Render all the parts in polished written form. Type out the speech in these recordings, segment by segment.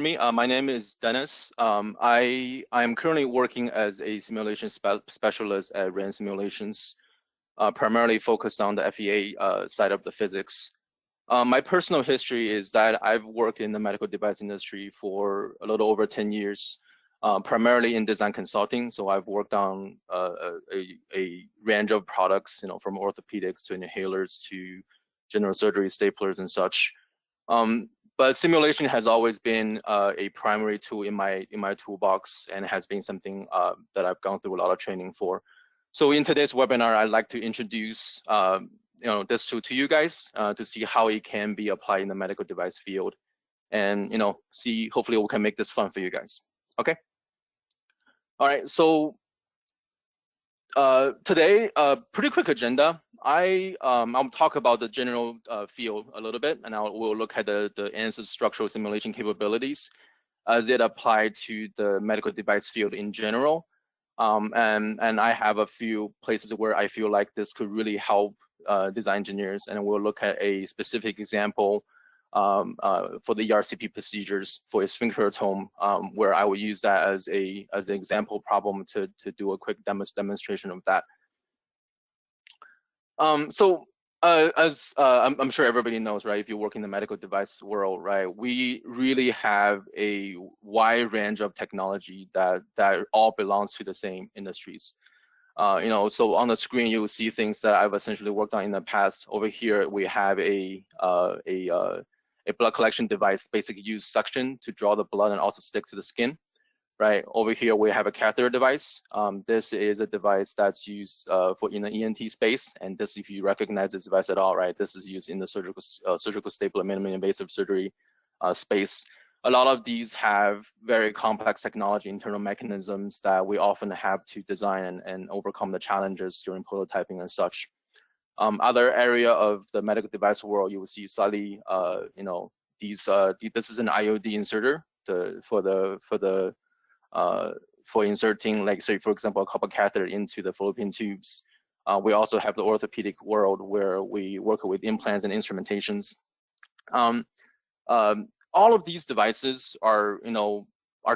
My name is Dennis. I am currently working as a simulation specialist at RAND Simulations, primarily focused on the FEA side of the physics. My personal history is that I've worked in the medical device industry for a little over 10 years, primarily in design consulting. So I've worked on a range of products, from orthopedics to inhalers to general surgery, staplers, and such. But simulation has always been a primary tool in my toolbox, and has been something that I've gone through a lot of training for. So in today's webinar, I'd like to introduce this tool to you guys to see how it can be applied in the medical device field, and see, hopefully we can make this fun for you guys. Okay. All right. So today, pretty quick agenda. I'll talk about the general field a little bit, and we'll look at the Ansys structural simulation capabilities as it applied to the medical device field in general. And I have a few places where I feel like this could really help design engineers, and we'll look at a specific example for the ERCP procedures for a sphincterotome, where I will use that as an example problem to do a quick demonstration of that. So as I'm sure everybody knows, right, if you work in the medical device world, right, we really have a wide range of technology that all belongs to the same industries. So on the screen, you will see things that I've essentially worked on in the past. Over here, we have a blood collection device, basically use suction to draw the blood and also stick to the skin. Right, over here we have a catheter device. This is a device that's used for in the ENT space, and this, if you recognize this device at all, right, this is used in the surgical stapler, minimally invasive surgery space. A lot of these have very complex technology, internal mechanisms that we often have to design and overcome the challenges during prototyping and such. Other area of the medical device world, you will see slightly, this is an IOD inserter for inserting, like, say, for example, a copper catheter into the fallopian tubes. We also have the orthopedic world where we work with implants and instrumentations. All of these devices are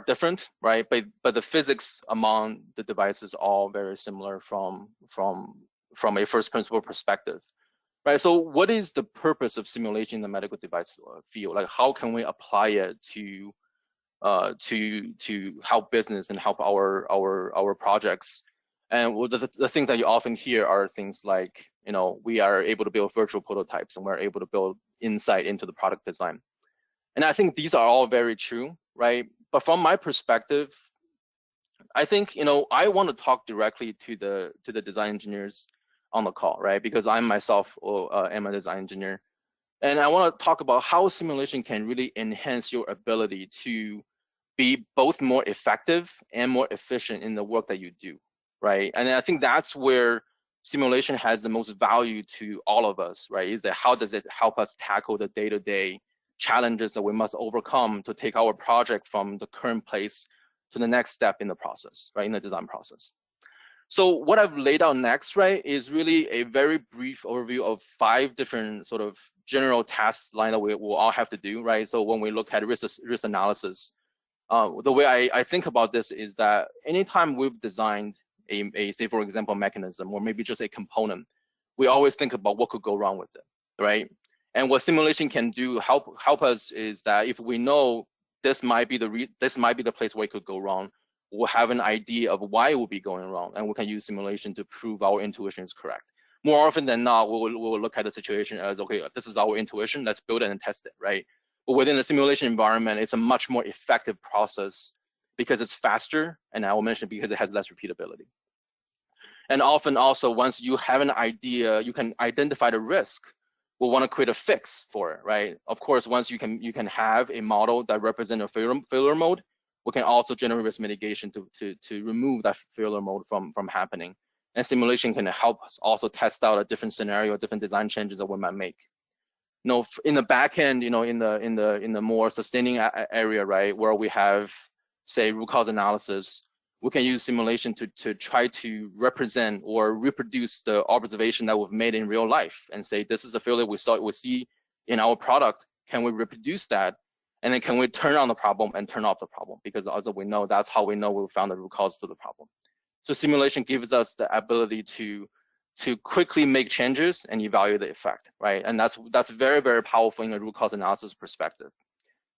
different, right? But the physics among the devices all very similar from a first principle perspective, right? So what is the purpose of simulation in the medical device field? Like, how can we apply it to help business and help our projects? And the things that you often hear are things like, we are able to build virtual prototypes, and we're able to build insight into the product design. And I think these are all very true, right? But from my perspective, I think, I want to talk directly to the design engineers on the call, right? Because I myself am a design engineer. And I want to talk about how simulation can really enhance your ability to be both more effective and more efficient in the work that you do, right? And I think that's where simulation has the most value to all of us, right? Is that how does it help us tackle the day-to-day challenges that we must overcome to take our project from the current place to the next step in the process, right, in the design process. So what I've laid out next, right, is really a very brief overview of 5 different sort of general tasks line that we will all have to do, right? So when we look at risk analysis, the way I think about this is that anytime we've designed a say, for example, mechanism, or maybe just a component, we always think about what could go wrong with it, right? And what simulation can do help us is that if we know this might be the place where it could go wrong, we'll have an idea of why it will be going wrong, and we can use simulation to prove our intuition is correct. More often than not, we'll look at the situation as, okay, this is our intuition, let's build it and test it, right? But within the simulation environment, it's a much more effective process because it's faster, and I will mention because it has less repeatability. And often also, once you have an idea, you can identify the risk. We'll want to create a fix for it, right? Of course, once you can have a model that represents a failure mode, we can also generate risk mitigation to remove that failure mode from happening. And simulation can help us also test out a different scenario, different design changes that we might make. In the back end, in the more sustaining area, right, where we have, say, root cause analysis, we can use simulation to try to represent or reproduce the observation that we've made in real life and say, this is the failure we see in our product. Can we reproduce that And then can we turn on the problem and turn off the problem? Because as we know, that's how we know we found the root cause to the problem. So simulation gives us the ability to quickly make changes and evaluate the effect, right? And that's very, very powerful in a root cause analysis perspective.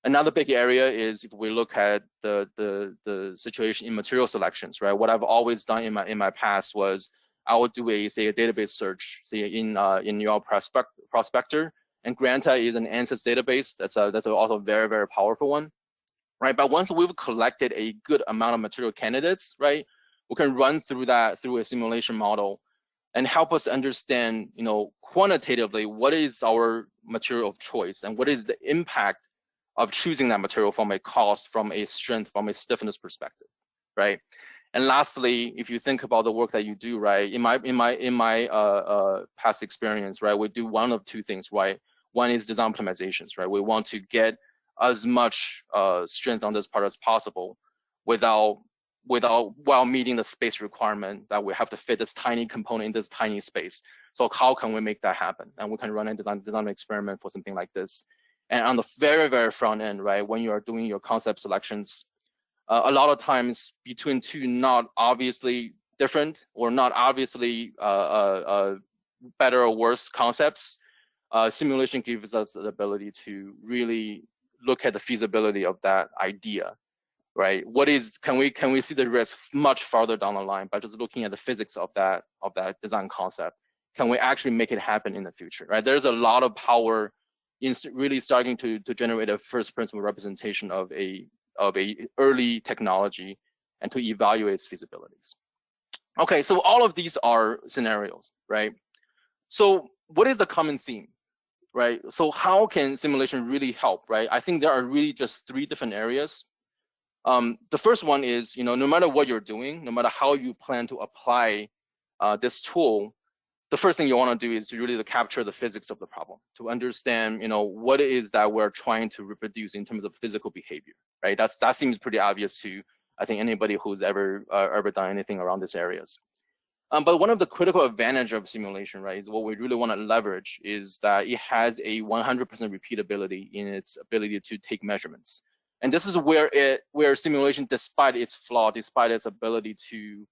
Another big area is if we look at the situation in material selections, right? What I've always done in my past was I would do a database search, say in your prospector, and Granta is an Ansys database. That's also a very, very powerful one, right? But once we've collected a good amount of material candidates, right, we can run through that through a simulation model and help us understand, quantitatively what is our material of choice and what is the impact of choosing that material from a cost, from a strength, from a stiffness perspective, right? And lastly, if you think about the work that you do, right, in my past experience, right, we do one of two things, right? One is design optimizations, right? We want to get as much strength on this part as possible while meeting the space requirement that we have to fit this tiny component in this tiny space. So how can we make that happen? And we can run a design experiment for something like this. And on the very, very front end, right, when you are doing your concept selections, a lot of times between two not obviously different or not obviously better or worse concepts, simulation gives us the ability to really look at the feasibility of that idea, right? Can we see the risk much farther down the line by just looking at the physics of that design concept? Can we actually make it happen in the future, right? There's a lot of power in really starting to generate a first principle representation of a early technology and to evaluate its feasibilities. Okay, so all of these are scenarios, right? So what is the common theme, right? So how can simulation really help, right? I think there are really just three different areas. The first one is, no matter what you're doing, no matter how you plan to apply this tool, the first thing you want to do is really to capture the physics of the problem, to understand, what it is that we're trying to reproduce in terms of physical behavior, right? That seems pretty obvious to, I think, anybody who's ever done anything around these areas. But one of the critical advantage of simulation, right, is what we really want to leverage is that it has a 100% repeatability in its ability to take measurements. And this is where simulation, despite its flaw, despite its ability to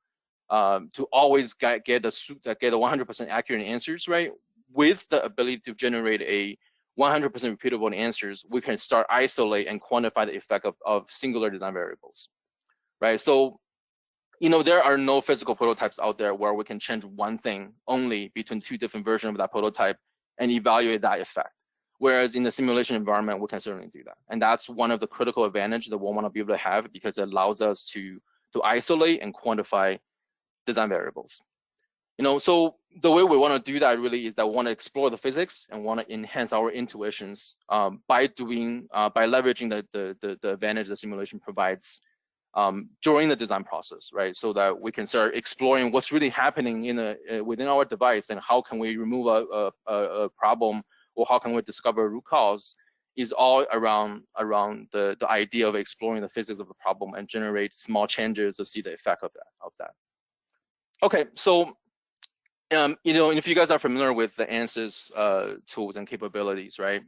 always get the 100% accurate answers, right? With the ability to generate a 100% repeatable answers, we can start isolate and quantify the effect of singular design variables, right? So, there are no physical prototypes out there where we can change one thing only between two different versions of that prototype and evaluate that effect. Whereas in the simulation environment, we can certainly do that. And that's one of the critical advantages that we want to be able to have because it allows us to isolate and quantify design variables. So the way we want to do that really is that we want to explore the physics and want to enhance our intuitions by leveraging the advantage the simulation provides during the design process, right? So that we can start exploring what's really happening within our device and how can we remove a problem or how can we discover a root cause is all around the idea of exploring the physics of the problem and generate small changes to see the effect of that. Okay, so and if you guys are familiar with the Ansys tools and capabilities, right?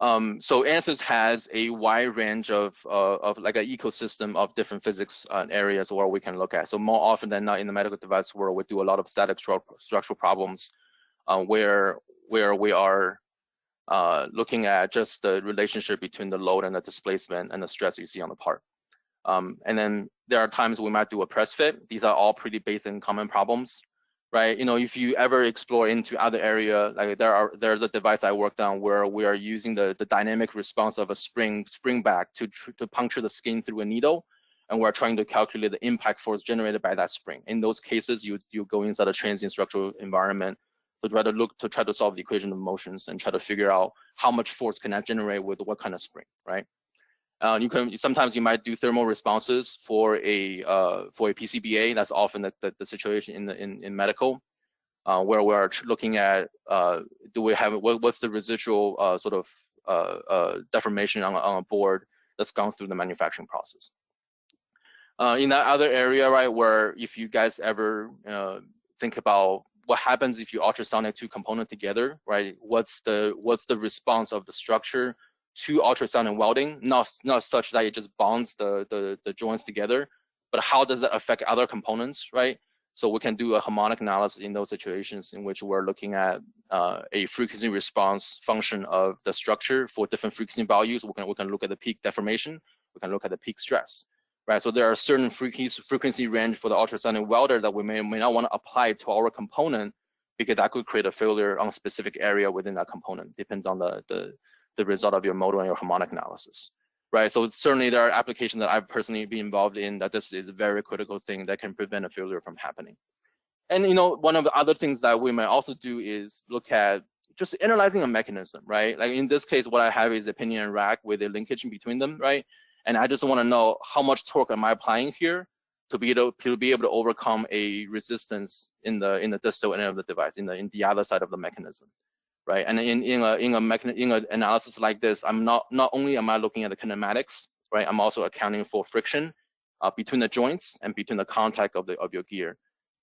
So Ansys has a wide range of like an ecosystem of different physics areas where we can look at. So more often than not in the medical device world, we do a lot of static structural problems where we are looking at just the relationship between the load and the displacement and the stress you see on the part. And then there are times we might do a press fit. These are all pretty basic and common problems, right? If you ever explore into other area, like there's a device I worked on where we are using the dynamic response of a spring back to puncture the skin through a needle, and we're trying to calculate the impact force generated by that spring. In those cases, you go inside a transient structural environment to try to solve the equation of motions and try to figure out how much force can that generate with what kind of spring, right? Sometimes you might do thermal responses for a PCBA. That's often the situation in medical, where we are looking at what's the residual sort of deformation on a board that's gone through the manufacturing process. In that other area, right, where if you guys ever think about what happens if you ultrasonic two components together, right? What's the response of the structure to ultrasound and welding, not such that it just bonds the joints together, but how does that affect other components, right? So we can do a harmonic analysis in those situations in which we're looking at a frequency response function of the structure for different frequency values. We can look at the peak deformation. We can look at the peak stress, right? So there are certain frequency range for the ultrasonic welder that we may not want to apply to our component, because that could create a failure on a specific area within that component. Depends on the result of your modal and your harmonic analysis, right? So certainly there are applications that I've personally been involved in that this is a very critical thing that can prevent a failure from happening. And one of the other things that we might also do is look at just analyzing a mechanism, right? Like in this case, what I have is a pinion rack with a linkage in between them, right? And I just want to know how much torque am I applying here to be able to overcome a resistance in the distal end of the device, in the other side of the mechanism, right? And in an analysis like this, I'm not only am I looking at the kinematics, right? I'm also accounting for friction between the joints and between the contact of your gear.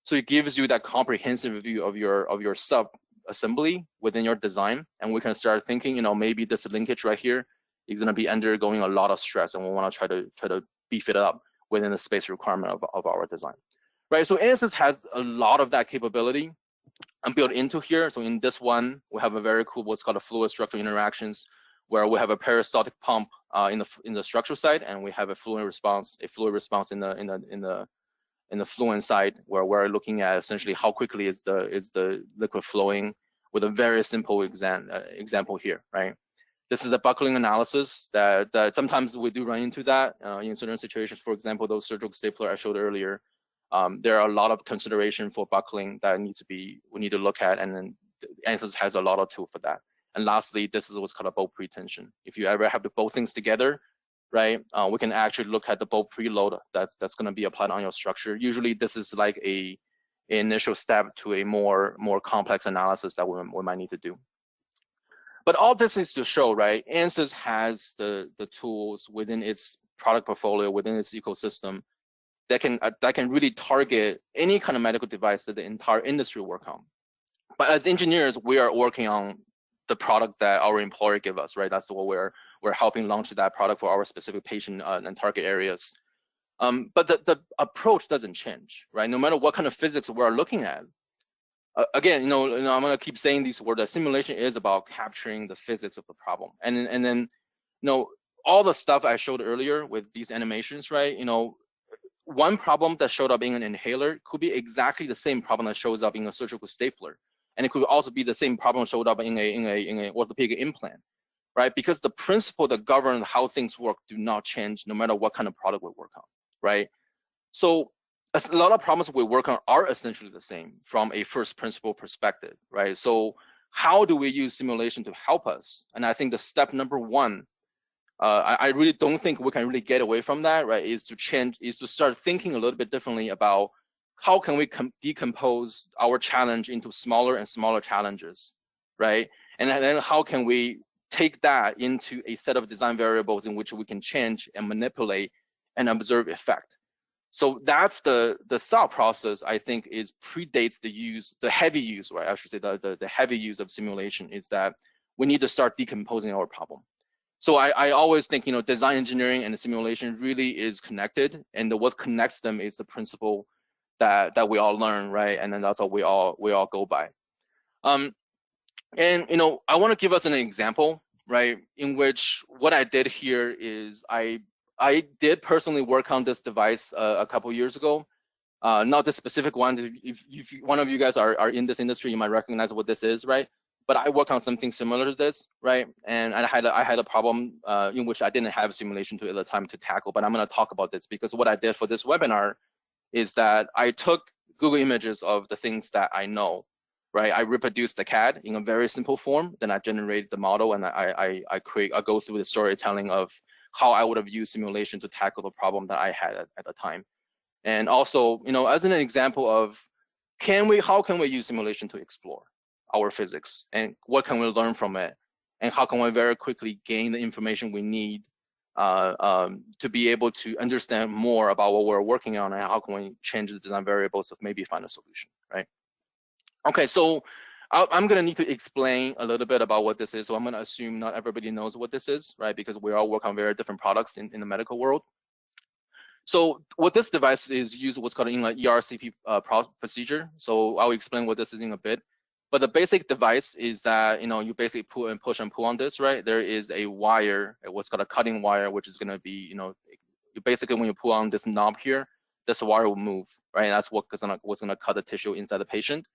So it gives you that comprehensive view of your sub assembly within your design, and we can start thinking, maybe this linkage right here is going to be undergoing a lot of stress, and we want to try to beef it up within the space requirement of our design, right? So Ansys has a lot of that capability built into here. So in this one, we have a very cool what's called a fluid structural interactions, where we have a peristaltic pump in the structural side, and we have a fluid response in the fluent side, where we're looking at essentially how quickly is the liquid flowing with a very simple example here, right? This is a buckling analysis that sometimes we do run into that in certain situations. For example, those surgical stapler I showed earlier, there are a lot of consideration for buckling that we need to look at, and then Ansys has a lot of tools for that. And lastly, this is what's called a bolt pretension. If you ever have to bolt things together, right, we can actually look at the bolt preload that's going to be applied on your structure. Usually, this is like an initial step to a more complex analysis that we might need to do. But all this is to show, right, Ansys has the tools within its product portfolio, within its ecosystem, that can really target any kind of medical device that the entire industry work on. But as engineers, we are working on the product that our employer give us, right? That's what we're helping launch that product for our specific patient and target areas. But the approach doesn't change, right? No matter what kind of physics we're looking at. Again, I'm gonna keep saying these words. The simulation is about capturing the physics of the problem, and then, all the stuff I showed earlier with these animations, right? One problem that showed up in an inhaler could be exactly the same problem that shows up in a surgical stapler, and it could also be the same problem showed up in a orthopedic implant, right? Because the principle that govern how things work do not change no matter what kind of product we work on, right? So a lot of problems we work on are essentially the same from a first principle perspective, right? So how do we use simulation to help us? And I think the step number one, I really don't think we can really get away from that, right? Is to start thinking a little bit differently about how can we decompose our challenge into smaller and smaller challenges, right? And then how can we take that into a set of design variables in which we can change and manipulate and observe effect. So that's the thought process, I think, predates the heavy use, right? I should say the heavy use of simulation is that we need to start decomposing our problem. So I always think, design engineering and the simulation really is connected, and what connects them is the principle that we all learn, right? And then that's what we all go by. And I want to give us an example, right, in which what I did here is I did personally work on this device a couple years ago. Not the specific one. If one of you guys are in this industry, you might recognize what this is, right? But I work on something similar to this, right? And I had a problem in which I didn't have simulation to at the time to tackle. But I'm going to talk about this because what I did for this webinar is that I took Google images of the things that I know, right? I reproduced the CAD in a very simple form. Then I generated the model, and I go through the storytelling of how I would have used simulation to tackle the problem that I had at the time. And also, as an example of how can we use simulation to explore our physics, and what can we learn from it, and how can we very quickly gain the information we need to be able to understand more about what we're working on, and how can we change the design variables to maybe find a solution, right? Okay, so I'm gonna need to explain a little bit about what this is. So I'm gonna assume not everybody knows what this is, right? Because we all work on very different products in the medical world. So what this device is used, what's called in like ERCP procedure. So I'll explain what this is in a bit. But the basic device is that, you basically pull and push and pull on this, right? There is a wire, what's called a cutting wire, which is gonna be, you basically when you pull on this knob here, this wire will move, right? That's what's gonna cut the tissue inside the patient.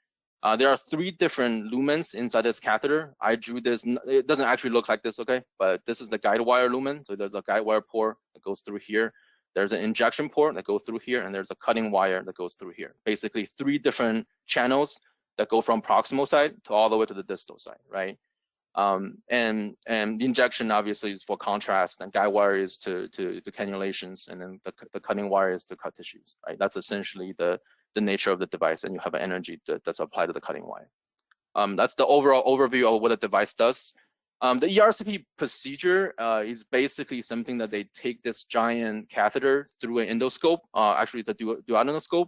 There are 3 different lumens inside this catheter. I drew this, it doesn't actually look like this, okay? But this is the guide wire lumen. So there's a guide wire port that goes through here. There's an injection port that goes through here, and there's a cutting wire that goes through here. Basically 3 different channels that go from proximal side to all the way to the distal side, right? And the injection obviously is for contrast, and guide wire is to cannulations, and then the cutting wire is to cut tissues, right? That's essentially the nature of the device, and you have an energy that's applied to the cutting wire. That's the overall overview of what the device does. The ERCP procedure is basically something that they take this giant catheter through an endoscope, actually it's a duodenoscope,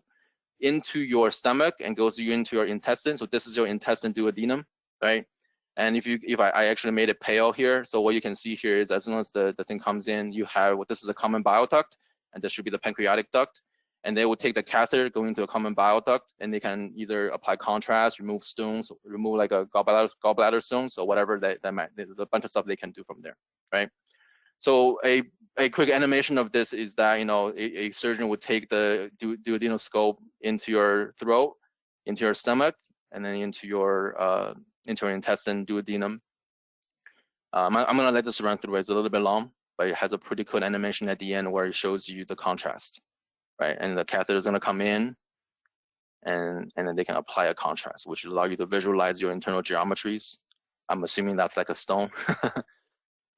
into your stomach and goes into your intestine. So this is your intestine duodenum, right? And if I actually made it pale here, so what you can see here is as soon as the thing comes in, you have this is a common bile duct, and this should be the pancreatic duct. And they will take the catheter, go into a common bile duct, and they can either apply contrast, remove stones, remove like a gallbladder stones, or whatever that might, the bunch of stuff they can do from there, right? So a quick animation of this is that a surgeon would take the duodenoscope into your throat, into your stomach, and then into your intestine duodenum. I'm gonna let this run through. It's a little bit long, but it has a pretty cool animation at the end where it shows you the contrast. Right, and the catheter is going to come in, and then they can apply a contrast, which will allow you to visualize your internal geometries. I'm assuming that's like a stone,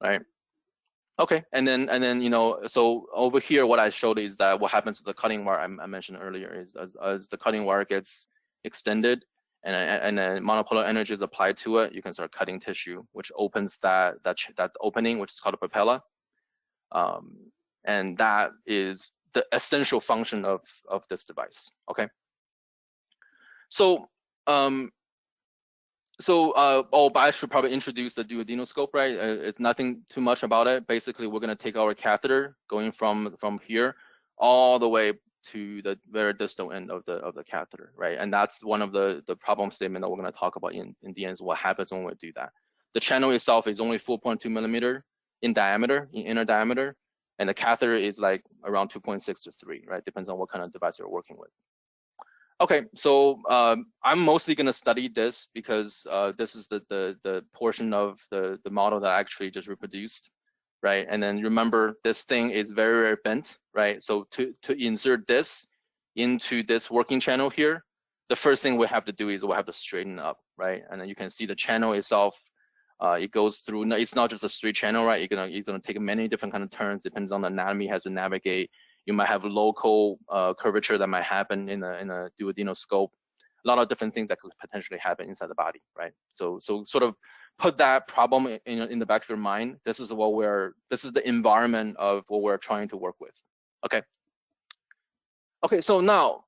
right? Okay, and then so over here, what I showed is that what happens to the cutting wire I mentioned earlier is as the cutting wire gets extended and then monopolar energy is applied to it, you can start cutting tissue, which opens that opening, which is called a patella, and that is the essential function of this device. Okay. So but I should probably introduce the duodenoscope, right? It's nothing too much about it. Basically, we're gonna take our catheter going from here all the way to the very distal end of the catheter, right? And that's one of the problem statement that we're gonna talk about in the end is what happens when we do that. The channel itself is only 4.2 millimeter in diameter, in inner diameter. And the catheter is like around 2.6 to 3, right? Depends on what kind of device you're working with. Okay, so I'm mostly gonna study this because this is the portion of the model that I actually just reproduced, right? And then remember, this thing is very, very bent, right? So to insert this into this working channel here, the first thing we have to do is we have to straighten up, right? And then you can see the channel itself. It goes through. It's not just a straight channel, right? It's gonna take many different kind of turns. Depends on the anatomy, has to navigate. You might have local curvature that might happen in a duodenoscope. A lot of different things that could potentially happen inside the body, right? So sort of put that problem in the back of your mind. This is the environment of what we're trying to work with. Okay. Okay. So now,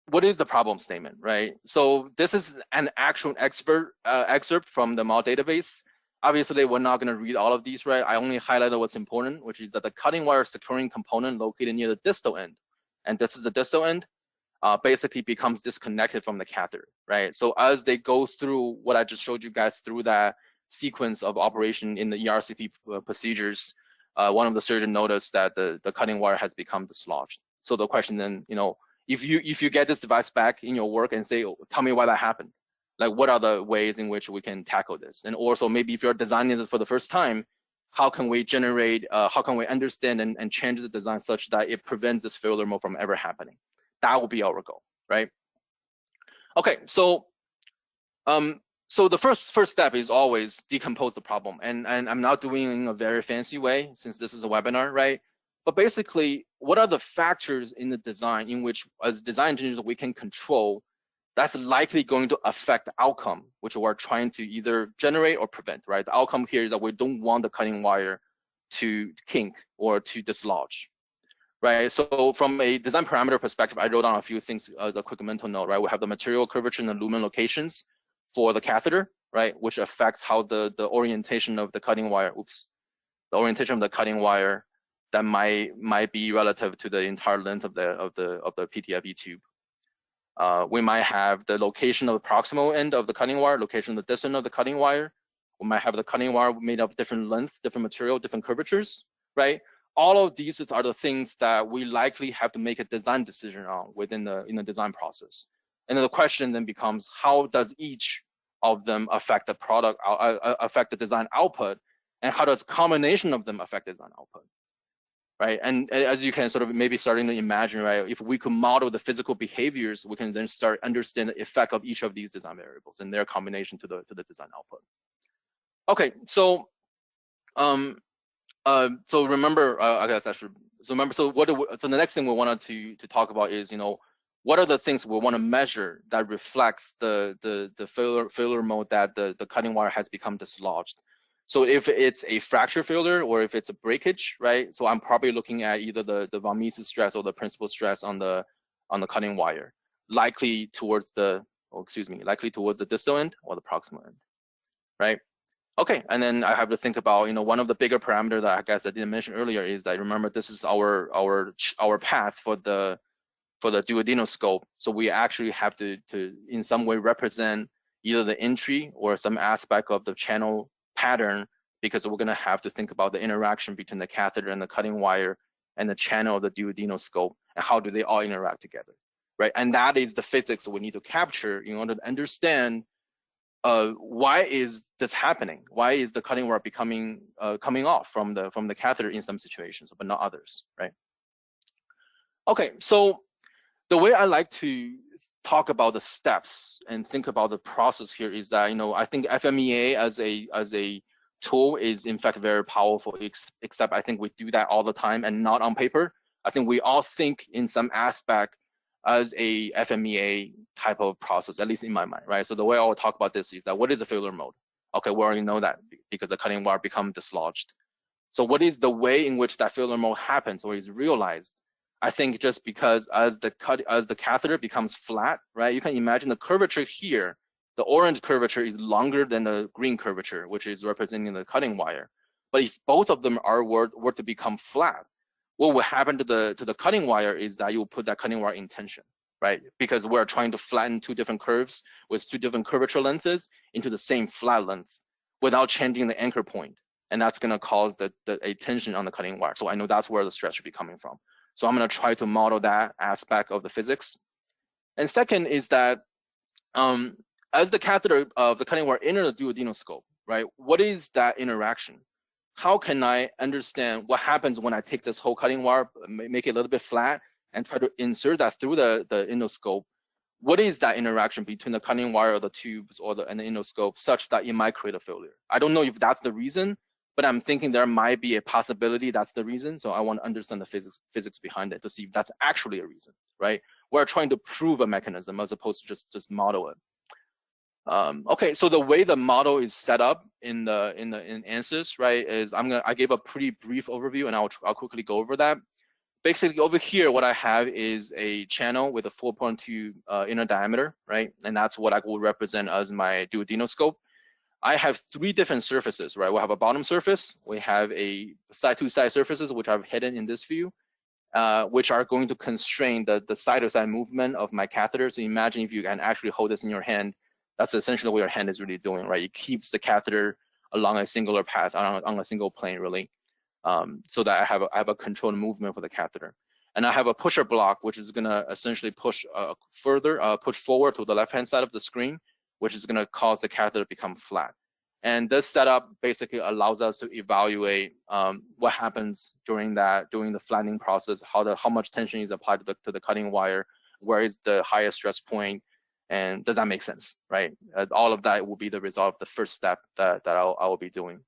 what is the problem statement, right? So this is an actual excerpt from the model database. Obviously, we're not going to read all of these, right? I only highlighted what's important, which is that the cutting wire securing component located near the distal end, and this is the distal end, basically becomes disconnected from the catheter, right? So as they go through what I just showed you guys through that sequence of operation in the ERCP procedures, one of the surgeons noticed that the cutting wire has become dislodged. So the question then, if you get this device back in your work and say, oh, tell me why that happened. Like, what are the ways in which we can tackle this? And also, maybe if you're designing this for the first time, how can we understand and change the design such that it prevents this failure mode from ever happening? That will be our goal, right? Okay, so the first step is always decompose the problem, and I'm not doing it in a very fancy way since this is a webinar, right? But basically, what are the factors in the design in which, as design engineers, we can control that's likely going to affect the outcome, which we're trying to either generate or prevent, right? The outcome here is that we don't want the cutting wire to kink or to dislodge, right? So from a design parameter perspective, I wrote down a few things as a quick mental note, right? We have the material curvature and the lumen locations. for the catheter, right, which affects how the orientation of the cutting wire, the orientation of the cutting wire that might be relative to the entire length of the PTFE tube. We might have the location of the proximal end of the cutting wire, location of the distant of the cutting wire. We might have the cutting wire made of different length, different material, different curvatures, right? All of these are the things that we likely have to make a design decision on in the design process. And then the question then becomes, how does each of them affect the product, affect the design output, and how does combination of them affect design output? Right, and as you can sort of maybe starting to imagine, right, if we could model the physical behaviors, we can then start understand the effect of each of these design variables and their combination to the design output. Okay, so so remember, I guess I should. So remember, so so the next thing we wanted to talk about is, what are the things we want to measure that reflects the failure mode that the cutting wire has become dislodged. So if it's a fracture failure or if it's a breakage, right? So I'm probably looking at either the von Mises stress or the principal stress on the cutting wire, likely towards the distal end or the proximal end, right? Okay, and then I have to think about, one of the bigger parameters that I guess I didn't mention earlier is that, remember, this is our path for the duodenoscope. So we actually have to in some way represent either the entry or some aspect of the channel pattern, because we're going to have to think about the interaction between the catheter and the cutting wire and the channel of the duodenoscope, and how do they all interact together, right? And that is the physics we need to capture in order to understand why is this happening? Why is the cutting wire coming off from the catheter in some situations, but not others, right? Okay, so the way I like to talk about the steps and think about the process here is that, I think FMEA as a tool is in fact very powerful, except I think we do that all the time and not on paper. I think we all think in some aspect as a FMEA type of process, at least in my mind, right? So the way I will talk about this is that, what is a failure mode? Okay, we already know that because the cutting wire becomes dislodged. So what is the way in which that failure mode happens or is realized? I think just because as the catheter becomes flat, right? You can imagine the curvature here, the orange curvature is longer than the green curvature, which is representing the cutting wire. But if both of them were to become flat, what will happen to the cutting wire is that you will put that cutting wire in tension, right? Because we're trying to flatten two different curves with two different curvature lengths into the same flat length without changing the anchor point. And that's going to cause a tension on the cutting wire. So I know that's where the stress should be coming from. So I'm going to try to model that aspect of the physics. And second is that as the catheter of the cutting wire enter the duodenoscope, right? What is that interaction? How can I understand what happens when I take this whole cutting wire, make it a little bit flat, and try to insert that through the endoscope? What is that interaction between the cutting wire or the tubes and the endoscope such that it might create a failure? I don't know if that's the reason, but I'm thinking there might be a possibility that's the reason. So I want to understand the physics behind it to see if that's actually a reason, right? We're trying to prove a mechanism as opposed to just model it. Okay, so the way the model is set up in Ansys, right, is I gave a pretty brief overview, and I'll quickly go over that. Basically, over here, what I have is a channel with a 4.2 inner diameter, right, and that's what I will represent as my duodenoscope. I have three different surfaces, right? We have a bottom surface, we have a side-to-side surfaces, which I've hidden in this view, which are going to constrain the side-to-side movement of my catheter. So imagine if you can actually hold this in your hand, that's essentially what your hand is really doing, right? It keeps the catheter along a singular path, on a single plane, really, so that I have a controlled movement for the catheter. And I have a pusher block, which is gonna essentially push forward to the left-hand side of the screen, which is gonna cause the catheter to become flat. And this setup basically allows us to evaluate what happens during the flattening process, how much tension is applied to the cutting wire, where is the highest stress point, and does that make sense, right? All of that will be the result of the first step that I will be doing.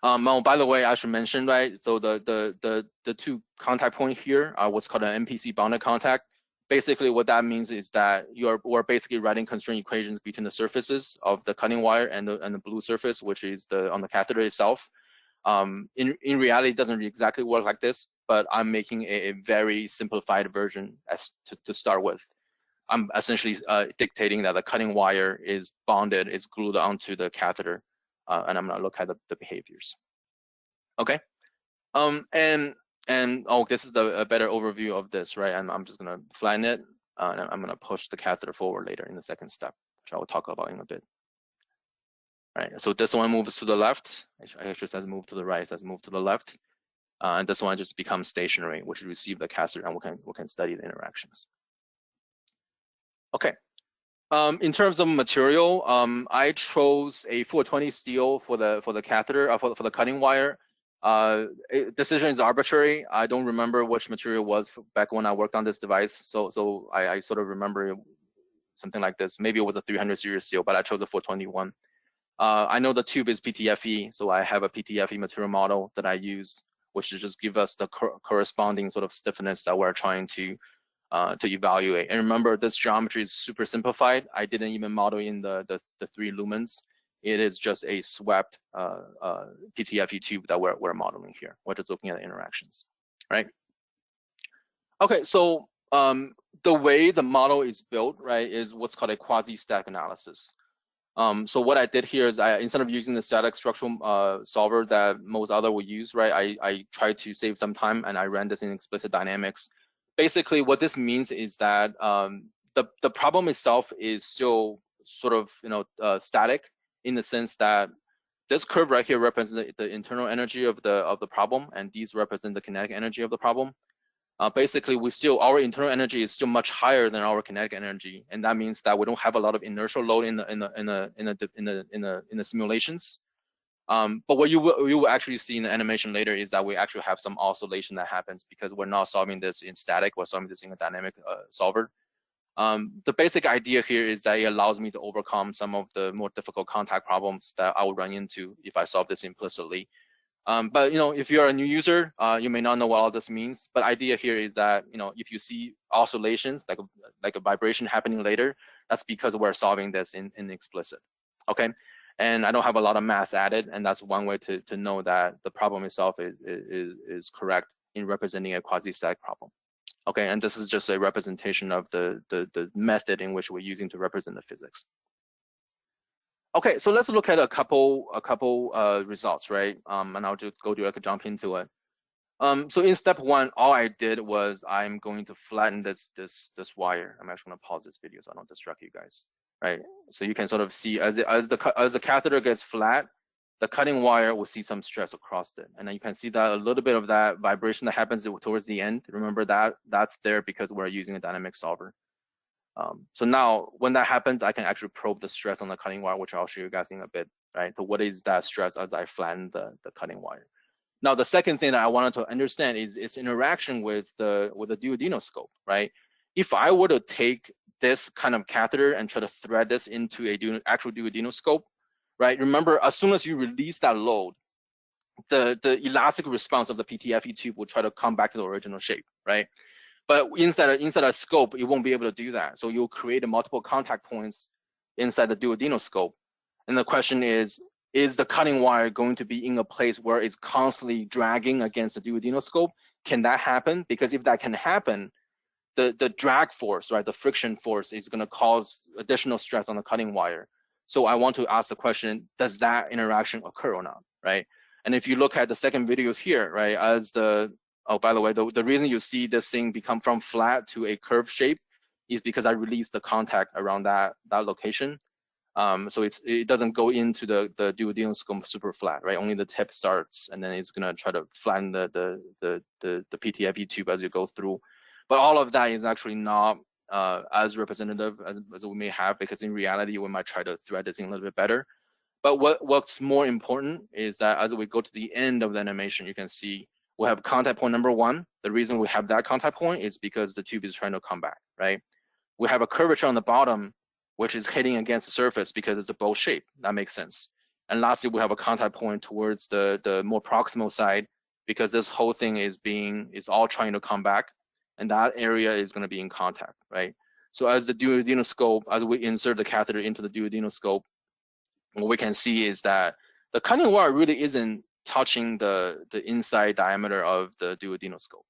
Oh, by the way, I should mention, right? So the two contact point here are what's called an MPC bounded contact. Basically, what that means is that we're basically writing constraint equations between the surfaces of the cutting wire and the blue surface, which is on the catheter itself. In reality, it doesn't exactly work like this, but I'm making a very simplified version to start with. I'm essentially dictating that the cutting wire is bonded, is glued onto the catheter, and I'm gonna look at the behaviors. Okay. And oh, this is a better overview of this, right? And I'm just gonna flatten it, and I'm gonna push the catheter forward later in the second step, which I will talk about in a bit. Right. So this one moves to the left. Actually, says move to the right. It says move to the left. And this one just becomes stationary, which receive the catheter, and we can study the interactions. Okay. In terms of material, I chose a 420 steel for the catheter, for the cutting wire. Decision is arbitrary. I don't remember which material was back when I worked on this device, so I sort of remember something like this. Maybe it was a 300 series steel, but I chose a 421. I know the tube is PTFE, so I have a PTFE material model that I use, which just give us the corresponding sort of stiffness that we're trying to evaluate. And remember, this geometry is super simplified. I didn't even model in the 3 lumens. It is just a swept PTFE tube that we're modeling here. We're just looking at the interactions, right? Okay, so the way the model is built, right, is what's called a quasi-static analysis. So what I did here is instead of using the static structural solver that most other will use, right, I tried to save some time and I ran this in explicit dynamics. Basically, what this means is that the problem itself is still sort of static in the sense that this curve right here represents the internal energy of the problem, and these represent the kinetic energy of the problem. Basically, our internal energy is still much higher than our kinetic energy, and that means that we don't have a lot of inertial load in the simulations. But what you will actually see in the animation later is that we actually have some oscillation that happens because we're not solving this in static, we're solving this in a dynamic solver. The basic idea here is that it allows me to overcome some of the more difficult contact problems that I would run into if I solve this implicitly. But if you're a new user, you may not know what all this means. But idea here is that if you see oscillations like a vibration happening later, that's because we're solving this in explicit. Okay, and I don't have a lot of math added, and that's one way to know that the problem itself is correct in representing a quasi-static problem. Okay, and this is just a representation of the method in which we're using to represent the physics. Okay, so let's look at a couple results, right? And I'll just jump into it. So in step 1, all I did was I'm going to flatten this wire. I'm actually gonna pause this video so I don't distract you guys, right? So you can sort of see as the catheter gets flat, the cutting wire will see some stress across it, and then you can see that a little bit of that vibration that happens towards the end. Remember that's there because we're using a dynamic solver. So now when that happens, I can actually probe the stress on the cutting wire, which I'll show you guys in a bit, right? So what is that stress as I flatten the cutting wire? Now, the second thing that I wanted to understand is its interaction with the duodenoscope, right? If I were to take this kind of catheter and try to thread this into a actual duodenoscope, right? Remember, as soon as you release that load, the elastic response of the PTFE tube will try to come back to the original shape, right? But inside a scope, you won't be able to do that. So you'll create multiple contact points inside the duodenoscope. And the question is the cutting wire going to be in a place where it's constantly dragging against the duodenoscope? Can that happen? Because if that can happen, the drag force, right, the friction force is going to cause additional stress on the cutting wire. So I want to ask the question, does that interaction occur or not, right? And if you look at the second video here, right, oh, by the way, the reason you see this thing become from flat to a curved shape is because I released the contact around that location. So it doesn't go into the duodenoscope super flat, right? Only the tip starts, and then it's gonna try to flatten the PTFE tube as you go through. But all of that is actually not as representative as we may have, because in reality we might try to thread this in a little bit better. But what's more important is that as we go to the end of the animation, you can see we have contact point number 1. The reason we have that contact point is because the tube is trying to come back, right? We have a curvature on the bottom, which is hitting against the surface because it's a bowl shape. That makes sense. And lastly, we have a contact point towards the more proximal side, because this whole thing is all trying to come back, and that area is going to be in contact, right? So as the duodenoscope, as we insert the catheter into the duodenoscope, what we can see is that the cutting wire really isn't touching the inside diameter of the duodenoscope.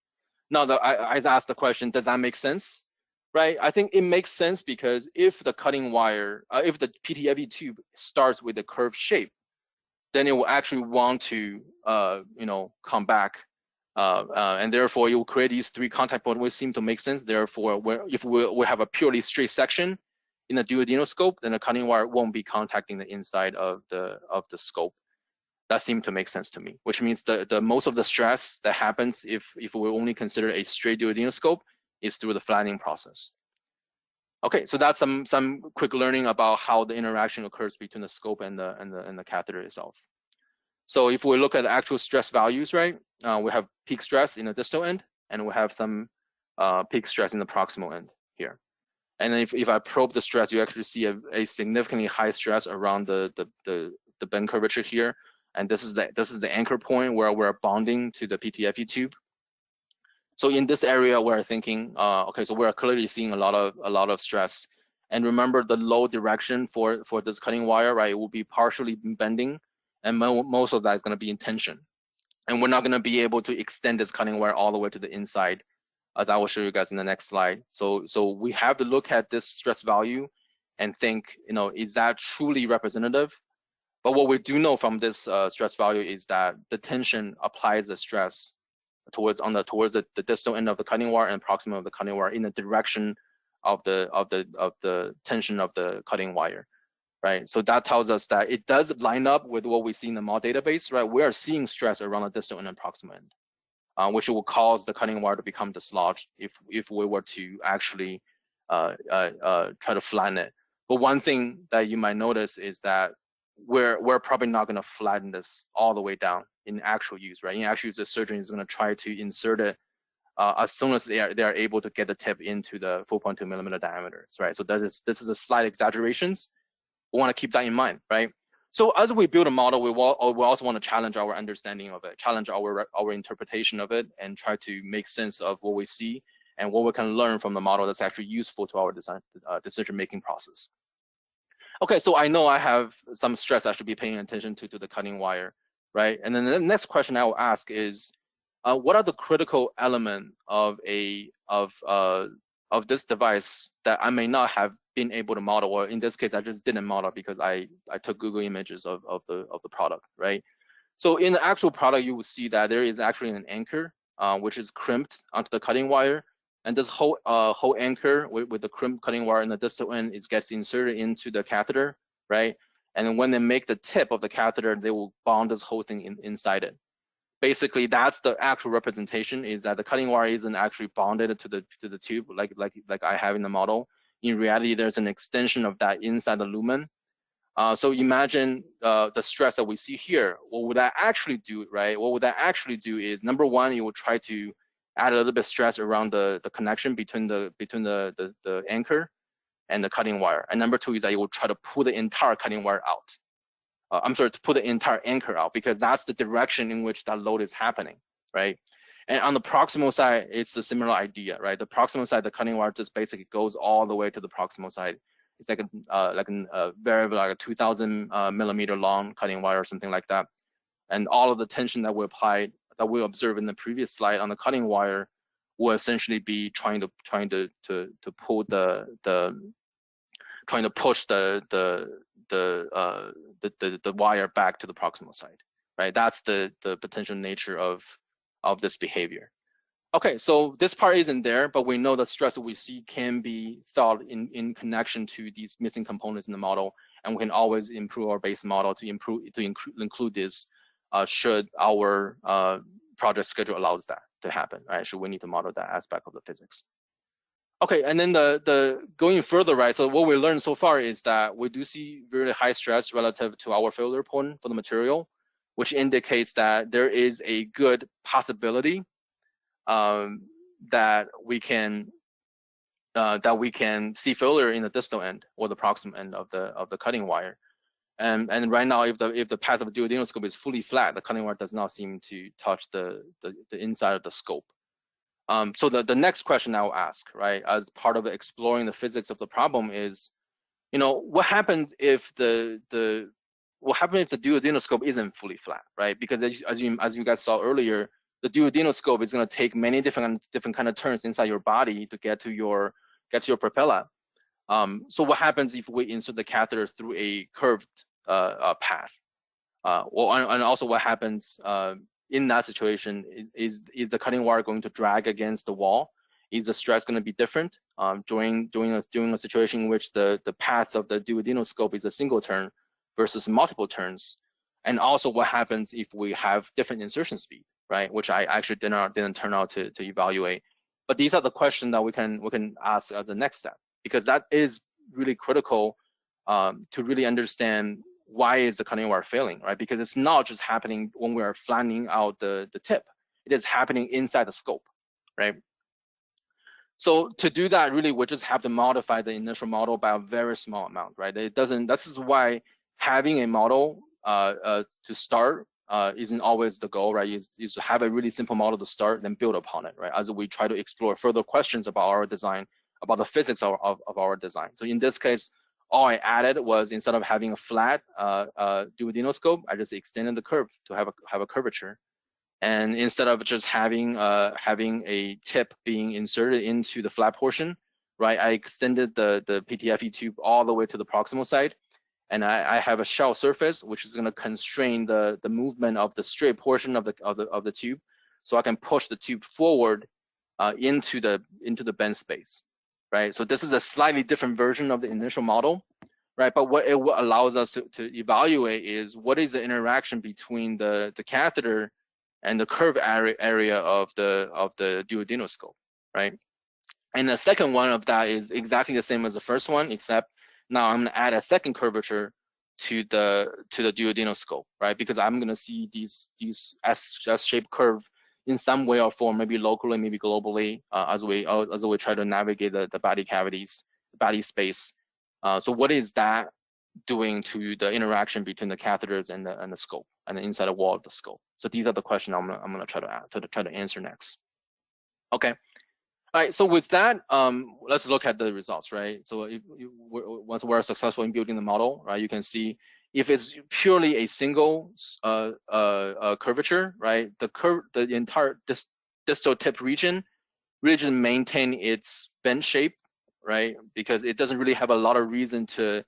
Now, I asked the question, does that make sense? right? I think it makes sense because if the cutting wire, if the PTFE tube starts with a curved shape, then it will actually want to, come back, and therefore it will create these three contact points, which seem to make sense. Therefore, if we have a purely straight section in the duodenoscope, then the cutting wire won't be contacting the inside of the scope. That seemed to make sense to me, which means the most of the stress that happens if we only consider a straight duodenoscope is through the flattening process. Okay, so that's some quick learning about how the interaction occurs between the scope and the catheter itself. So if we look at the actual stress values, right, we have peak stress in the distal end, and we have some peak stress in the proximal end here. And if I probe the stress, you actually see a significantly high stress around the bend curvature here. And this is the anchor point where we're bonding to the PTFE tube. So in this area, we're thinking, okay, so we're clearly seeing a lot of stress. And remember the low direction for this cutting wire, right? It will be partially bending, and most of that is going to be in tension. And we're not going to be able to extend this cutting wire all the way to the inside, as I will show you guys in the next slide. So we have to look at this stress value and think, is that truly representative? But what we do know from this stress value is that the tension applies the stress towards the distal end of the cutting wire and proximal of the cutting wire in the direction of the tension of the cutting wire, right? So that tells us that it does line up with what we see in the MAU database, right? We are seeing stress around the distal end and proximal end, which will cause the cutting wire to become dislodged if we were to actually try to flatten it. But one thing that you might notice is that we're probably not going to flatten this all the way down in actual use, right? In actual use, the surgeon is going to try to insert it as soon as they are able to get the tip into the 4.2 millimeter diameters, right? So this is a slight exaggerations. We want to keep that in mind, right? So as we build a model, we also want to challenge our understanding of it, challenge our interpretation of it, and try to make sense of what we see and what we can learn from the model that's actually useful to our design decision-making process. Okay, so I know I have some stress I should be paying attention to the cutting wire, right? And then the next question I will ask is, what are the critical element of this device that I may not have been able to model, or in this case, I just didn't model because I took Google images of the product, right? So in the actual product, you will see that there is actually an anchor, which is crimped onto the cutting wire. And this whole anchor with the crimp cutting wire in the distal end gets inserted into the catheter, right? And then when they make the tip of the catheter, they will bond this whole thing inside it. Basically, that's the actual representation, is that the cutting wire isn't actually bonded to the tube like I have in the model. In reality, there's an extension of that inside the lumen. So imagine the stress that we see here. What would that actually do, right? What would that actually do is, number one, you will try to add a little bit of stress around the connection between the anchor and the cutting wire. And number two is that you will try to pull the entire cutting wire out. I'm sorry, to pull the entire anchor out, because that's the direction in which that load is happening, right? And on the proximal side, it's a similar idea, right? The proximal side, the cutting wire just basically goes all the way to the proximal side. It's like a variable, like a 2,000 millimeter long cutting wire or something like that. And all of the tension that we applied, that we observed in the previous slide on the cutting wire, will essentially be trying to pull trying to push the wire back to the proximal side, right? That's the potential nature of this behavior. Okay, so this part isn't there, but we know the stress that we see can be thought in connection to these missing components in the model, and we can always improve our base model to include this should our project schedule allows that to happen, right? Should we need to model that aspect of the physics. Okay, and then the going further, right? So what we learned so far is that we do see very high stress relative to our failure point for the material, which indicates that there is a good possibility that we can see failure in the distal end or the proximal end of the cutting wire. And right now, if the path of the duodenoscope is fully flat, the cutting wire does not seem to touch the inside of the scope. So the next question I'll ask, right, as part of exploring the physics of the problem is, what happens if the duodenoscope isn't fully flat, right? Because as you guys saw earlier, the duodenoscope is going to take many different kind of turns inside your body to get to your get to your propeller. So what happens if we insert the catheter through a curved path? And also what happens in that situation is the cutting wire going to drag against the wall? Is the stress going to be different during a situation in which the path of the duodenoscope is a single turn versus multiple turns? And also what happens if we have different insertion speed, right? Which I actually didn't turn out to evaluate. But these are the questions that we can ask as a next step, because that is really critical to really understand why is the cutting wire failing, right? Because it's not just happening when we're flattening out the tip. It is happening inside the scope, right? So to do that, really, we just have to modify the initial model by a very small amount, right? It doesn't. This is why having a model to start isn't always the goal, right? Is to have a really simple model to start, then build upon it, right? As we try to explore further questions about our design, about the physics of our design. So in this case, all I added was, instead of having a flat duodenoscope, I just extended the curve to have a curvature. And instead of just having a tip being inserted into the flat portion, right, I extended the PTFE tube all the way to the proximal side, and I have a shell surface which is going to constrain the movement of the straight portion of the tube, so I can push the tube forward into the bend space, right? So this is a slightly different version of the initial model, right? But what it allows us to evaluate is what is the interaction between the catheter and the curve area of the duodenoscope, right? And the second one of that is exactly the same as the first one, except now I'm gonna add a second curvature to the duodenoscope, right? Because I'm gonna see these S-shaped curve in some way or form, maybe locally, maybe globally, as we try to navigate the body cavities, body space. So what is that doing to the interaction between the catheters and the scope and the inside wall of the scope? So these are the questions I'm gonna try to answer next. Okay. All right, so with that, let's look at the results, right? So once we're successful in building the model, right, you can see if it's purely a single curvature, right, the entire distal tip region really just maintain its bend shape, right, because it doesn't really have a lot of reason to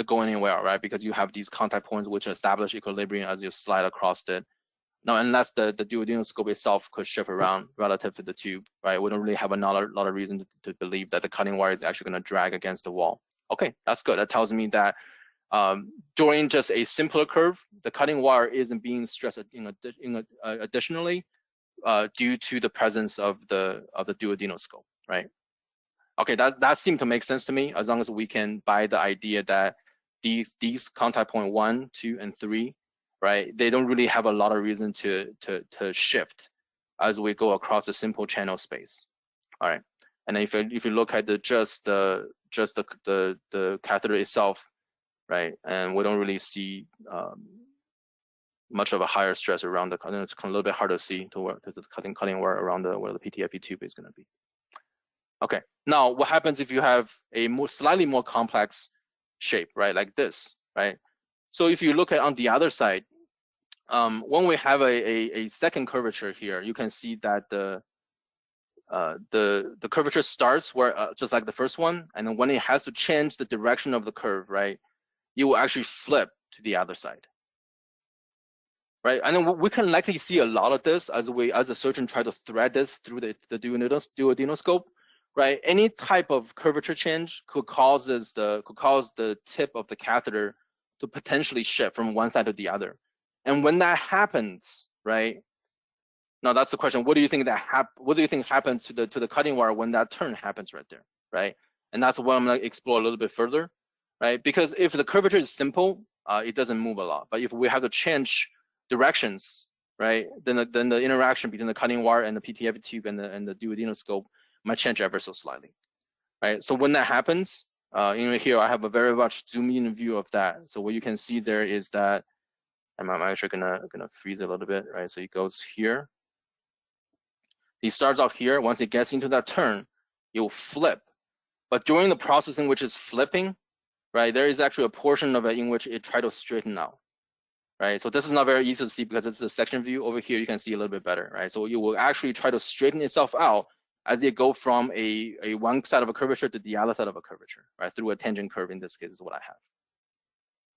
go anywhere, right, because you have these contact points which establish equilibrium as you slide across it. Now, unless the duodenoscope itself could shift around relative to the tube, right? We don't really have a lot of reason to believe that the cutting wire is actually going to drag against the wall. Okay, that's good. That tells me that during just a simpler curve, the cutting wire isn't being stressed additionally due to the presence of the duodenoscope, right? Okay, that seemed to make sense to me, as long as we can buy the idea that these contact point 1, 2, and 3, right, they don't really have a lot of reason to shift as we go across the simple channel space. All right, and then if you look at just the catheter itself, right, and we don't really see much of a higher stress around the, it's a little bit hard to see to the cutting wire around where the PTFE tube is going to be. Okay, now what happens if you have a slightly more complex shape, right, like this, right? So if you look at on the other side, when we have a second curvature here, you can see that the curvature starts where just like the first one, and then when it has to change the direction of the curve, right, you will actually flip to the other side, right? And then we can likely see a lot of this as a surgeon try to thread this through the duodenoscope, right? Any type of curvature change could cause the tip of the catheter to potentially shift from one side to the other. And when that happens, right? Now that's the question. What do you think happens to the cutting wire when that turn happens right there, right? And that's what I'm gonna explore a little bit further, right? Because if the curvature is simple, it doesn't move a lot. But if we have to change directions, right, then the interaction between the cutting wire and the PTFE tube and the duodenoscope might change ever so slightly, right? So when that happens, here I have a very much zoomed in view of that. So what you can see there is that I'm actually gonna freeze it a little bit, right? So it goes here. He starts off here. Once it gets into that turn, you'll flip. But during the process in which it's flipping, right, there is actually a portion of it in which it tries to straighten out, right? So this is not very easy to see because it's the section view. Over here, you can see a little bit better, right? So you will actually try to straighten itself out as you go from a one side of a curvature to the other side of a curvature, right? Through a tangent curve in this case is what I have.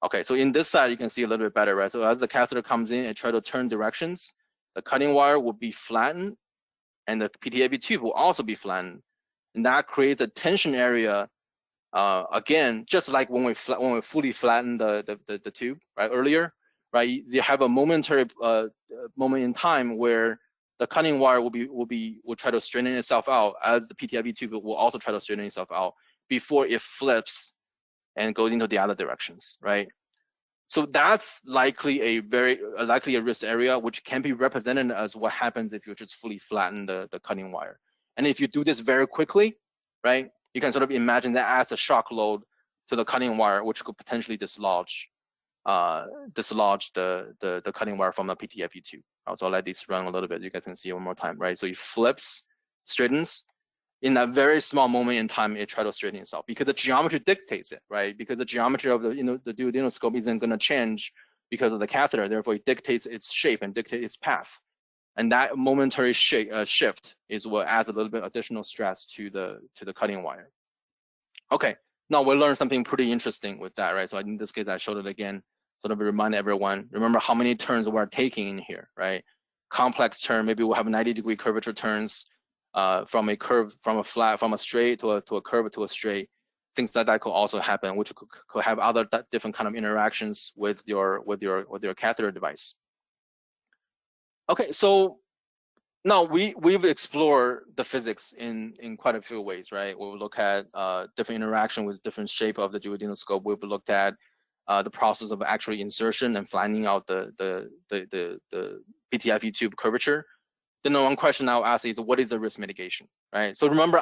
Okay, so in this side, you can see a little bit better, right? So as the catheter comes in and try to turn directions, the cutting wire will be flattened and the PTFE tube will also be flattened. And that creates a tension area, again, just like when we fully flatten the tube, right, earlier, right? You have a momentary moment in time where the cutting wire will try to straighten itself out as the PTFE tube will also try to straighten itself out before it flips and goes into the other directions, right? So that's likely a risk area, which can be represented as what happens if you just fully flatten the cutting wire. And if you do this very quickly, right, you can sort of imagine that as a shock load to the cutting wire, which could potentially dislodge the cutting wire from the PTFE tube. So I'll let this run a little bit. You guys can see it one more time, right? So it flips, straightens. In that very small moment in time, it tries to straighten itself because the geometry dictates it, right? Because the geometry of the duodenoscope isn't going to change because of the catheter. Therefore, it dictates its shape and dictates its path. And that momentary shift is what adds a little bit additional stress to the cutting wire. Okay, now we learned something pretty interesting with that, right? So in this case, I showed it again, sort of remind everyone, remember how many turns we're taking in here, right? Complex turn, maybe we'll have 90-degree curvature turns, from a straight to a curve to a straight. Things like that could also happen, which could have other different kind of interactions with your catheter device. Okay, so now we've explored the physics in quite a few ways, right? We'll look at different interaction with different shape of the duodenoscope. We've looked at the process of actually insertion and flattening out the PTFE tube curvature. Then the one question I'll ask is, what is the risk mitigation, right? So remember,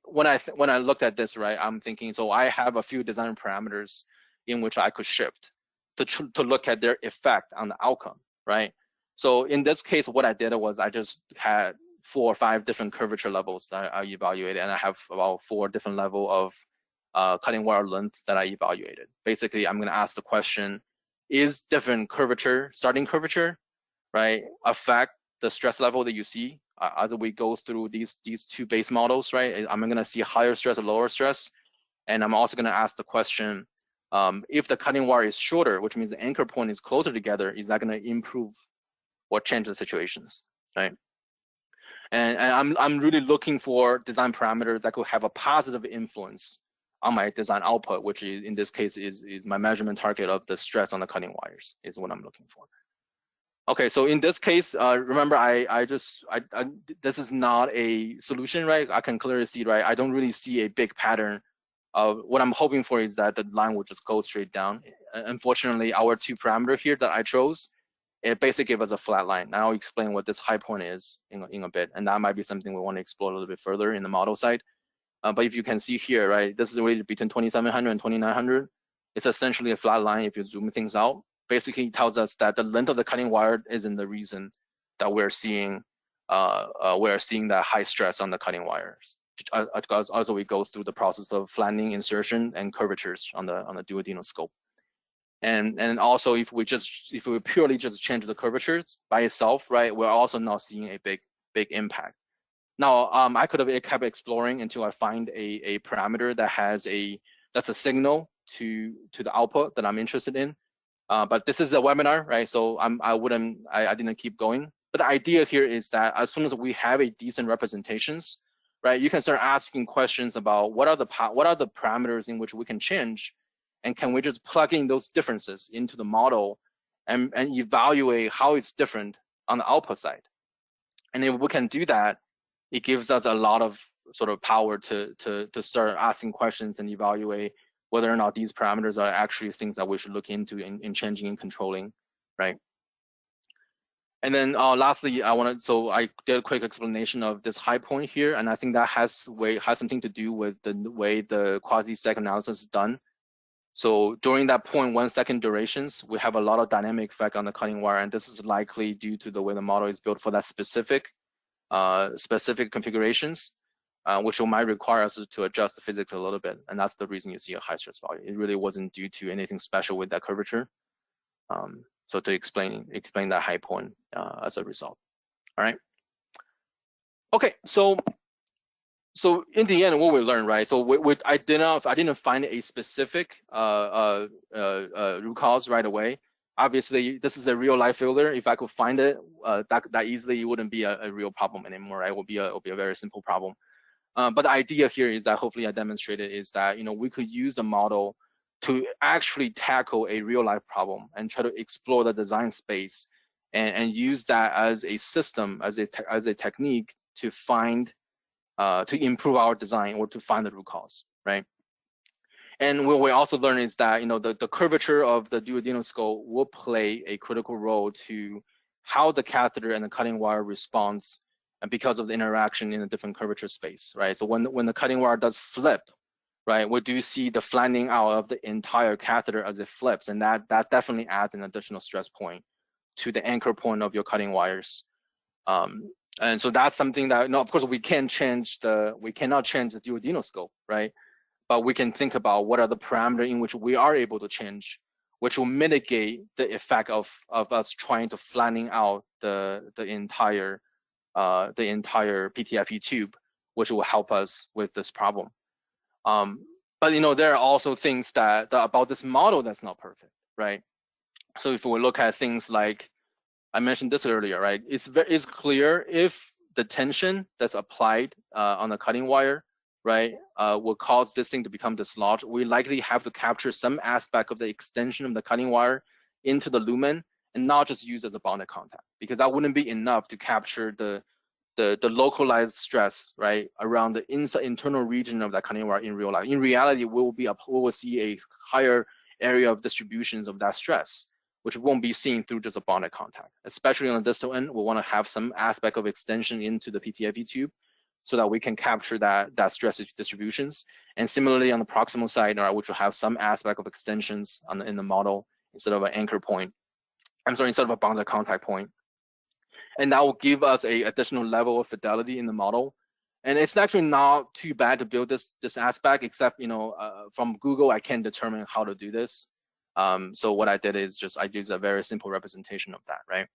when I looked at this, right, I'm thinking, so I have a few design parameters in which I could shift to look at their effect on the outcome, right? So in this case, what I did was I just had 4 or 5 different curvature levels that I evaluated, and I have about 4 different levels of cutting wire length that I evaluated. Basically, I'm going to ask the question: is different curvature, starting curvature, right, affect the stress level that you see as we go through these 2 base models, right? I'm going to see higher stress or lower stress, and I'm also going to ask the question: if the cutting wire is shorter, which means the anchor point is closer together, is that going to improve or change the situations, right? And I'm really looking for design parameters that could have a positive influence on my design output, which is, in this case is my measurement target of the stress on the cutting wires is what I'm looking for. Okay, so in this case, remember, this is not a solution, right? I can clearly see, right? I don't really see a big pattern of what I'm hoping for is that the line will just go straight down. Unfortunately, our 2 parameter here that I chose, it basically gave us a flat line. Now I'll explain what this high point is in a bit, and that might be something we want to explore a little bit further in the model side. But if you can see here, right, this is really between 2700 and 2900. It's essentially a flat line if you zoom things out. Basically tells us that the length of the cutting wire isn't the reason that we're seeing that high stress on the cutting wires. Also, we go through the process of flattening, insertion, and curvatures on the duodenoscope. And also, if we purely just change the curvatures by itself, right, we're also not seeing a big impact. Now, I could have kept exploring until I find a parameter that's a signal to the output that I'm interested in. But this is a webinar, right? So I didn't keep going. But the idea here is that as soon as we have a decent representations, right, you can start asking questions about what are the parameters in which we can change, and can we just plug in those differences into the model and evaluate how it's different on the output side. And if we can do that, it gives us a lot of sort of power to start asking questions and evaluate whether or not these parameters are actually things that we should look into in changing and controlling, right? And then lastly, so I did a quick explanation of this high point here, and I think that has something to do with the way the quasi-static analysis is done. So during that 0.1 second durations, we have a lot of dynamic effect on the cutting wire, and this is likely due to the way the model is built for that specific configurations, which might require us to adjust the physics a little bit, and that's the reason you see a high stress value. It really wasn't due to anything special with that curvature. So to explain that high point as a result. All right. Okay, so So in the end, what we learned, right? So I didn't find a specific root cause right away. Obviously, this is a real life failure. If I could find it that easily, it wouldn't be a real problem anymore, right? It will be a very simple problem. But the idea here is that hopefully I demonstrated is that we could use a model to actually tackle a real life problem and try to explore the design space and use that as a system, as a technique to find to improve our design or to find the root cause, right? And what we also learned is that the curvature of the duodenoscope will play a critical role to how the catheter and the cutting wire responds, and because of the interaction in a different curvature space, right? So when the cutting wire does flip, right, we do see the flattening out of the entire catheter as it flips, and that definitely adds an additional stress point to the anchor point of your cutting wires. And so that's something that, of course, we cannot change the duodenoscope, right? But we can think about what are the parameters in which we are able to change, which will mitigate the effect of us trying to flattening out the entire PTFE tube, which will help us with this problem. But there are also things that about this model that's not perfect, right? So if we look at things like, I mentioned this earlier, right? It's clear if the tension that's applied on the cutting wire, right, will cause this thing to become dislodged. We likely have to capture some aspect of the extension of the cutting wire into the lumen and not just use as a bonded contact, because that wouldn't be enough to capture the localized stress, right, around the internal region of that cutting wire in real life. In reality, we will see a higher area of distributions of that stress, which won't be seen through just a bonded contact. Especially on the distal end, we want to have some aspect of extension into the PTFE tube so that we can capture that stress distributions. And similarly on the proximal side, which will have some aspect of extensions in the model instead of an anchor point. Instead of a bonded contact point. And that will give us a additional level of fidelity in the model. And it's actually not too bad to build this aspect, except from Google, I can determine how to do this. So what I did is I used a very simple representation of that, right?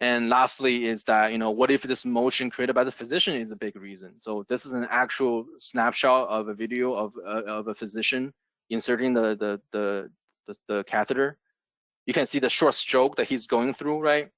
And lastly is that, what if this motion created by the physician is a big reason? So this is an actual snapshot of a video of a physician inserting the catheter. You can see the short stroke that he's going through, right?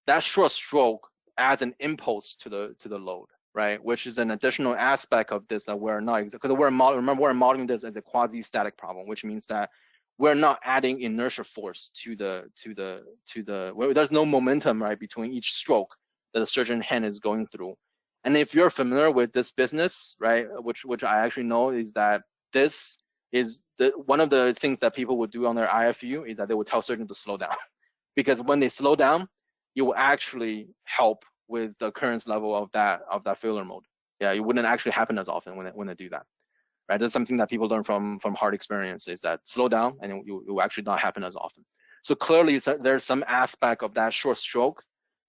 That short stroke adds an impulse to the load, right? Which is an additional aspect of this that we're not, because we're modeling this as a quasi-static problem, which means that we're not adding inertia force to there's no momentum, right, between each stroke that the surgeon hand is going through. And if you're familiar with this business, right, which I actually know, is that this is one of the things that people would do on their IFU is that they would tell surgeons to slow down, because when they slow down, it will actually help with the occurrence level of that failure mode. Yeah, it wouldn't actually happen as often when they do that. Right, that's something that people learn from hard experience, is that slow down and it will actually not happen as often. So clearly there's some aspect of that short stroke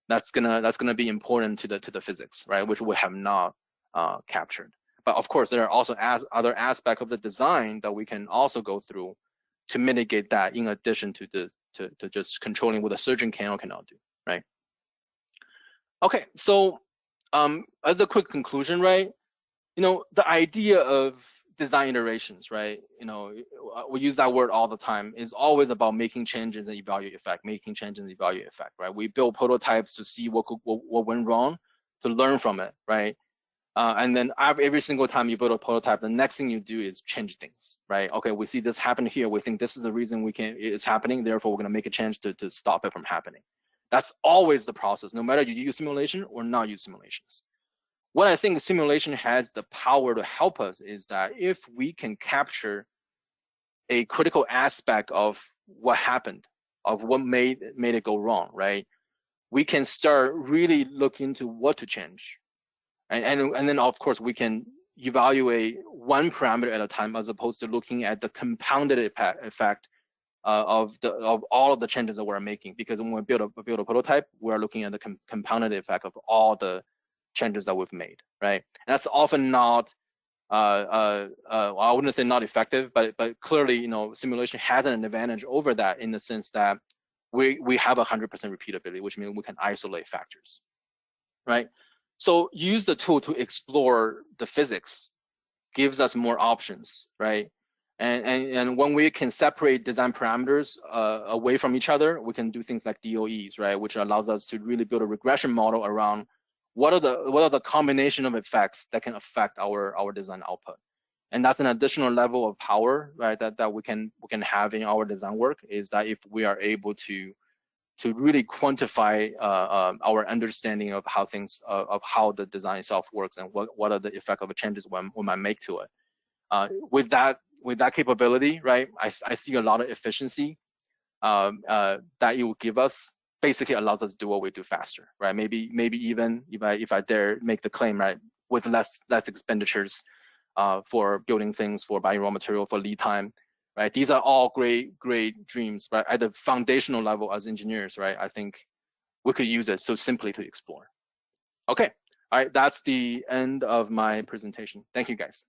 that's gonna be important to the physics, right, which we have not captured. But of course, there are also other aspects of the design that we can also go through to mitigate that, in addition to just controlling what the surgeon can or cannot do, right? Okay, so as a quick conclusion, right, the idea of design iterations, right? We use that word all the time, is always about making changes and evaluate effect, right? We build prototypes to see what went wrong, to learn from it, right? And then every single time you build a prototype, the next thing you do is change things, right? Okay, we see this happen here. We think this is the reason it's happening. Therefore, we're gonna make a change to stop it from happening. That's always the process, no matter you use simulation or not use simulations. What I think simulation has the power to help us is that if we can capture a critical aspect of what happened, of what made it go wrong, right? We can start really look into what to change. And then of course we can evaluate one parameter at a time, as opposed to looking at the compounded effect of all of the changes that we're making. Because when we build a prototype, we're looking at the compounded effect of all the changes that we've made, right? And that's often not, I wouldn't say not effective, but clearly, simulation has an advantage over that, in the sense that we have 100% repeatability, which means we can isolate factors, right? So use the tool to explore the physics, gives us more options, right? And when we can separate design parameters away from each other, we can do things like DOEs, right? Which allows us to really build a regression model around what are the combination of effects that can affect our design output. And that's an additional level of power, right? That we can have in our design work, is that if we are able to really quantify our understanding of how things of how the design itself works and what are the effect of the changes we might make to it. With that capability, right? I see a lot of efficiency that it will give us. Basically, allows us to do what we do faster, right? Maybe even if I dare make the claim, right, with less expenditures for building things, for buying raw material, for lead time, right? These are all great dreams, but at the foundational level as engineers, right? I think we could use it so simply to explore. Okay, all right, that's the end of my presentation. Thank you, guys.